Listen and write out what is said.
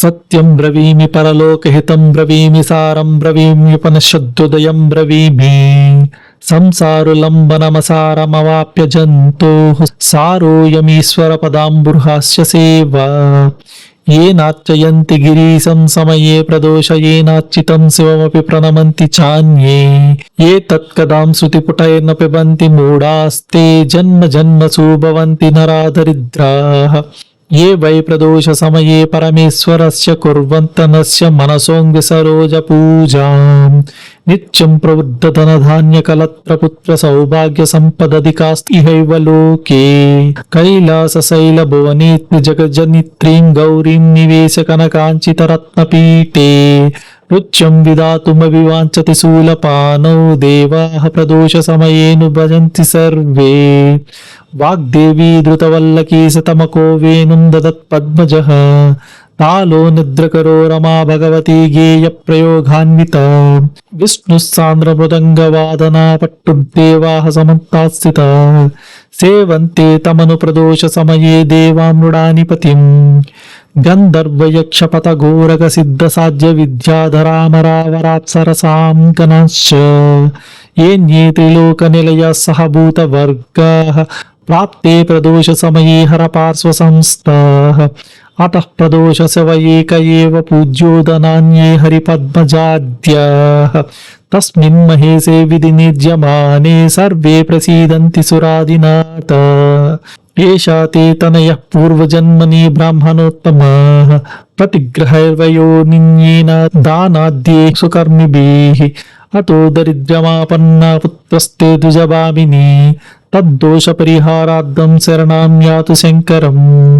సత్యం బ్రవీమి పరలోకహితం బ్రవీమి సారం బ్రవీమ్యుపనిషద్దుదయం బ్రవీమి సంసారులంబనమసారమవాప్య జంతో సారోయమీశ్వర పదాంబుర్హాస్య సేవా ఏ నార్చయంతి గిరీశం సమయే ప్రదోషయేనార్చితం శివమపి ప్రణమంతి చాన్యే ఏ తత్కదాం శృతిపుటైర్న పిబంతి మూఢాస్తే జన్మ జన్మసు భవంతి నరాదరిద్రాః ఏ వై ప్రదోష సమయే పరమేశ్వరస్య కుర్వంతనస్య మనసోంగి సరోజ పూజాం నిత్యం ప్రవృద్ధధన ధాన్య కలత్రపుత్ర సౌభాగ్య సంపదధికాస్తిహైవ లోకే కైలాస శైల భువనేత్రి జగజ్జనిత్రీం గౌరీం నివేశ కనకాంచిత రత్నపీఠే రుచ్యం విధాతుమవివాంఛతి శూలపానౌ దేవాః ప్రదోష సమయేను భజంతి సర్వే వాగ్దేవీ ధృతవల్లకీ శతమకో వేణుం దదత్ పద్మజః తాలో నిద్రకరో రమా భగవతి గేయ ప్రయోగాన్విత విష్ణుః సాంద్ర మృదంగవాదనా పట్టుర్దేవాః సమంతాస్థిత సేవంతే తమను ప్రదోష సమయే దేవామృడానిపతిం గంధర్వయక్షపత ఘోరక సిద్ధ సాధ్య విద్యాధరామరావరాప్సరసాం గణాశ్చ ఏన్యే త్రిలోక నిలయ సహభూత వర్గాః ప్రాప్తే ప్రదోష సమయే హర పార్శ్వ సంస్థాః అతః ప్రదోష శవ ఏక ఏవ పూజ్యోదనాన్యే హరిపద్మజాద్యాః తస్మిన్ మహేశే విధి నిర్జ్యమానే సర్వే ప్రసీదంతి సురాదినాథ ఏషా తే తనయః పూర్వజన్మని బ్రాహ్మణోత్తమాః ప్రతిగ్రహైర్వయోనిన్యేన దానాద్యే సుకర్మిభిః అతో దరిద్రమాపన్నా పుత్రస్తే ద్విజభామిని తద్దోష పరిహారార్థం శరణాం యాతు శంకరం.